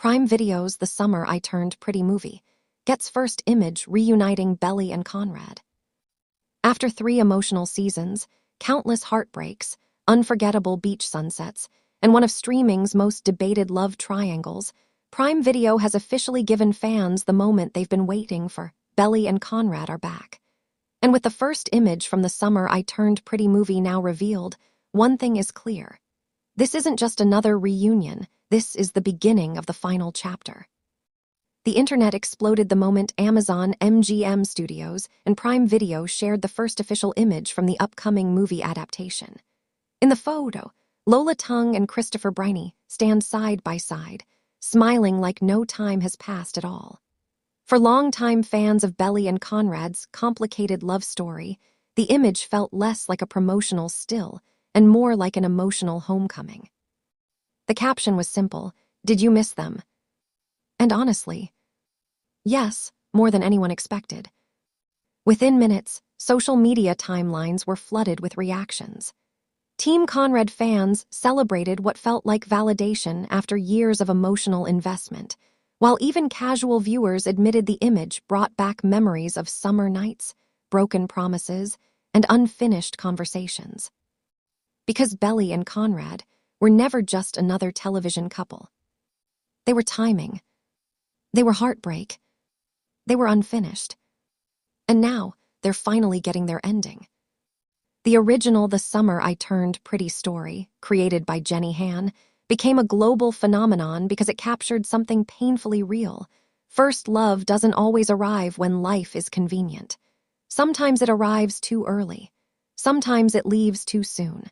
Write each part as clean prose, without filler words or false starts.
Prime Video's The Summer I Turned Pretty movie gets first image reuniting Belly and Conrad. After 3 emotional seasons, countless heartbreaks, unforgettable beach sunsets, and one of streaming's most debated love triangles, Prime Video has officially given fans the moment they've been waiting for. Belly and Conrad are back. And with the first image from The Summer I Turned Pretty movie now revealed, one thing is clear. This isn't just another reunion, this is the beginning of the final chapter. The internet exploded the moment Amazon MGM Studios and Prime Video shared the first official image from the upcoming movie adaptation. In the photo, Lola Tung and Christopher Briney stand side by side, smiling like no time has passed at all. For longtime fans of Belly and Conrad's complicated love story, the image felt less like a promotional still and more like an emotional homecoming. The caption was simple: "Did you miss them?" And honestly, yes, more than anyone expected. Within minutes, social media timelines were flooded with reactions. Team Conrad fans celebrated what felt like validation after years of emotional investment, while even casual viewers admitted the image brought back memories of summer nights, broken promises, and unfinished conversations. Because Belly and Conrad were never just another television couple. They were timing. They were heartbreak. They were unfinished. And now, they're finally getting their ending. The original The Summer I Turned Pretty story, created by Jenny Han, became a global phenomenon because it captured something painfully real. First love doesn't always arrive when life is convenient. Sometimes it arrives too early. Sometimes it leaves too soon.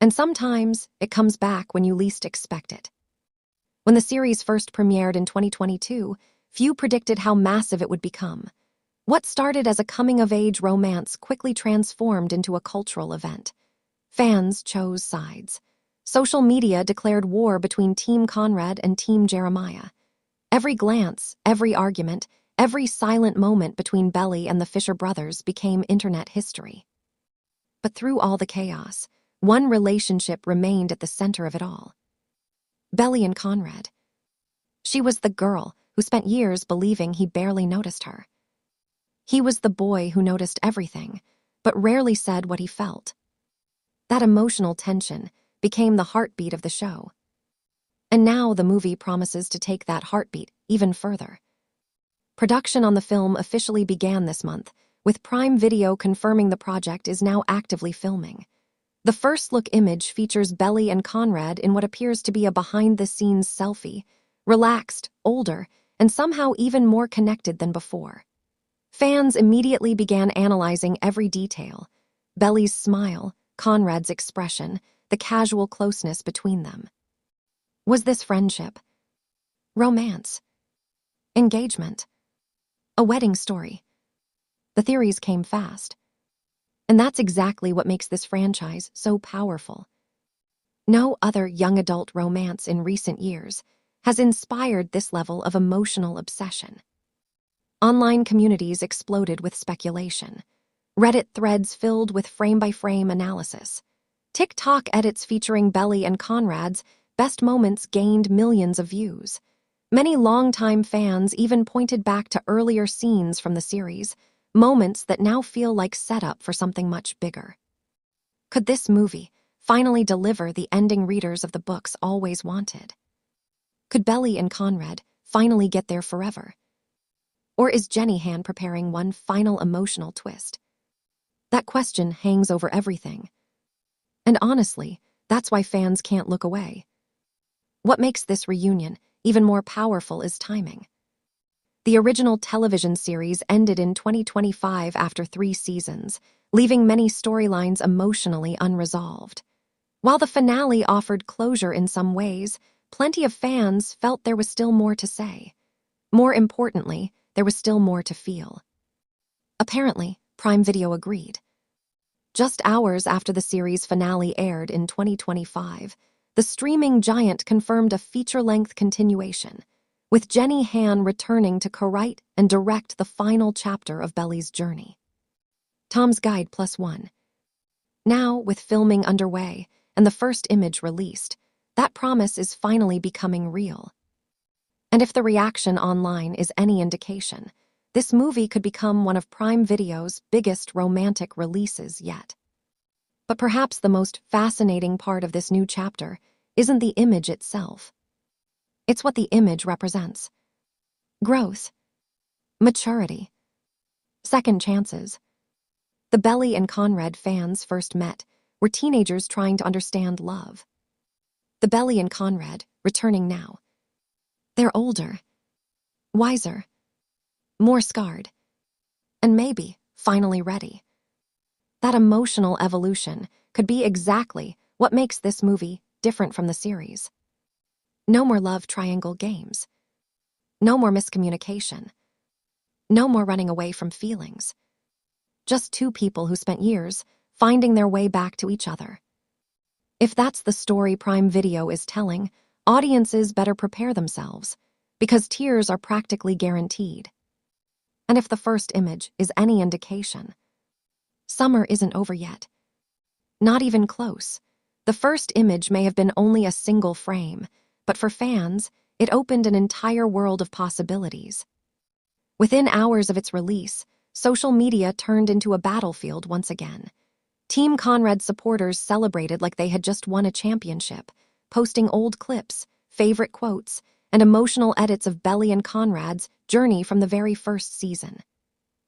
And sometimes it comes back when you least expect it. When the series first premiered in 2022, few predicted how massive it would become. What started as a coming-of-age romance quickly transformed into a cultural event. Fans chose sides. Social media declared war between Team Conrad and Team Jeremiah. Every glance, every argument, every silent moment between Belly and the Fisher brothers became internet history. But through all the chaos, one relationship remained at the center of it all. Belly and Conrad. She was the girl who spent years believing he barely noticed her. He was the boy who noticed everything, but rarely said what he felt. That emotional tension became the heartbeat of the show. And now the movie promises to take that heartbeat even further. Production on the film officially began this month, with Prime Video confirming the project is now actively filming. The first look image features Belly and Conrad in what appears to be a behind-the-scenes selfie, relaxed, older, and somehow even more connected than before. Fans immediately began analyzing every detail: Belly's smile, Conrad's expression, the casual closeness between them. Was this friendship? Romance? Engagement? A wedding story? The theories came fast. And that's exactly what makes this franchise so powerful. No other young adult romance in recent years has inspired this level of emotional obsession. Online communities exploded with speculation. Reddit threads filled with frame-by-frame analysis. TikTok edits featuring Belly and Conrad's best moments gained millions of views. Many longtime fans even pointed back to earlier scenes from the series, moments that now feel like setup for something much bigger. Could this movie finally deliver the ending readers of the books always wanted? Could Belly and Conrad finally get there forever? Or is Jenny Han preparing one final emotional twist? That question hangs over everything. And honestly, that's why fans can't look away. What makes this reunion even more powerful is timing. The original television series ended in 2025 after 3 seasons, leaving many storylines emotionally unresolved. While the finale offered closure in some ways, plenty of fans felt there was still more to say. More importantly, there was still more to feel. Apparently, Prime Video agreed. Just hours after the series finale aired in 2025, the streaming giant confirmed a feature-length continuation, with Jenny Han returning to co-write and direct the final chapter of Belly's journey. Tom's Guide +1. Now, with filming underway and the first image released, that promise is finally becoming real. And if the reaction online is any indication, this movie could become one of Prime Video's biggest romantic releases yet. But perhaps the most fascinating part of this new chapter isn't the image itself. It's what the image represents. Growth, maturity, second chances. The Belly and Conrad fans first met were teenagers trying to understand love. The Belly and Conrad, returning now. They're older, wiser, more scarred, and maybe finally ready. That emotional evolution could be exactly what makes this movie different from the series. No more love triangle games. No more miscommunication. No more running away from feelings. Just two people who spent years finding their way back to each other. If that's the story Prime Video is telling, audiences better prepare themselves, because tears are practically guaranteed. And if the first image is any indication, summer isn't over yet. Not even close. The first image may have been only a single frame, but for fans, it opened an entire world of possibilities. Within hours of its release, social media turned into a battlefield once again. Team Conrad supporters celebrated like they had just won a championship, posting old clips, favorite quotes, and emotional edits of Belly and Conrad's journey from the very first season.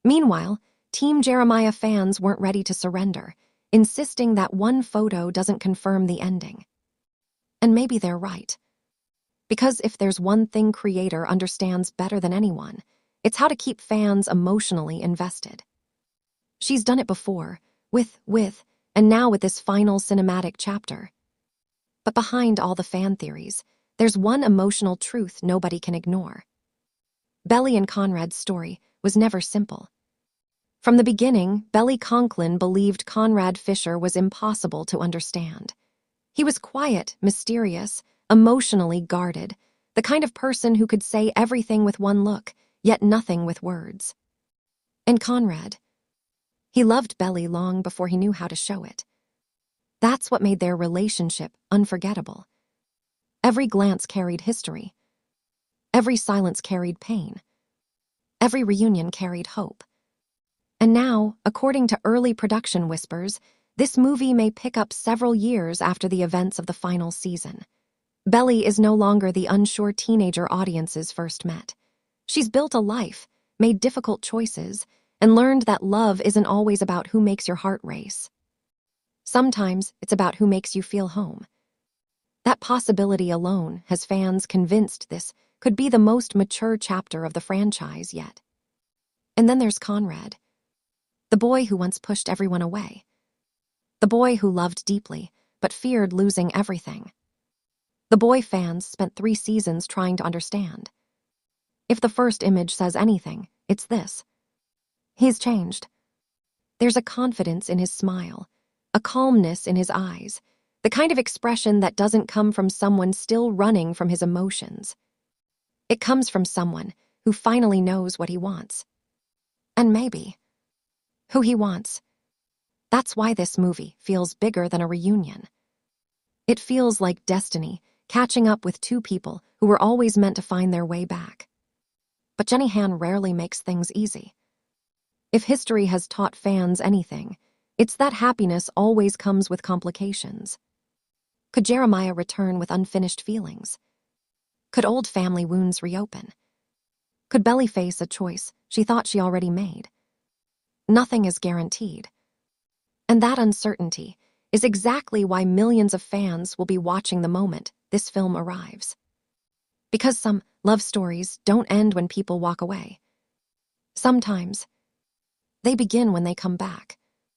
Meanwhile, Team Jeremiah fans weren't ready to surrender, insisting that one photo doesn't confirm the ending. And maybe they're right. Because if there's one thing creator understands better than anyone, it's how to keep fans emotionally invested. She's done it before, and now with this final cinematic chapter. But behind all the fan theories, there's one emotional truth nobody can ignore. Belly and Conrad's story was never simple. From the beginning, Belly Conklin believed Conrad Fisher was impossible to understand. He was quiet, mysterious, emotionally guarded, the kind of person who could say everything with one look, yet nothing with words. And Conrad, he loved Belly long before he knew how to show it. That's what made their relationship unforgettable. Every glance carried history. Every silence carried pain. Every reunion carried hope. And now, according to early production whispers, this movie may pick up several years after the events of the final season. Belly is no longer the unsure teenager audiences first met. She's built a life, made difficult choices, and learned that love isn't always about who makes your heart race. Sometimes it's about who makes you feel home. That possibility alone has fans convinced this could be the most mature chapter of the franchise yet. And then there's Conrad, the boy who once pushed everyone away. The boy who loved deeply, but feared losing everything. The boy fans spent 3 seasons trying to understand. If the first image says anything, it's this. He's changed. There's a confidence in his smile, a calmness in his eyes, the kind of expression that doesn't come from someone still running from his emotions. It comes from someone who finally knows what he wants. And maybe who he wants. That's why this movie feels bigger than a reunion. It feels like destiny catching up with two people who were always meant to find their way back. But Jenny Han rarely makes things easy. If history has taught fans anything, it's that happiness always comes with complications. Could Jeremiah return with unfinished feelings? Could old family wounds reopen? Could Belly face a choice she thought she already made? Nothing is guaranteed. And that uncertainty is exactly why millions of fans will be watching the moment this film arrives. Because some love stories don't end when people walk away. Sometimes they begin when they come back.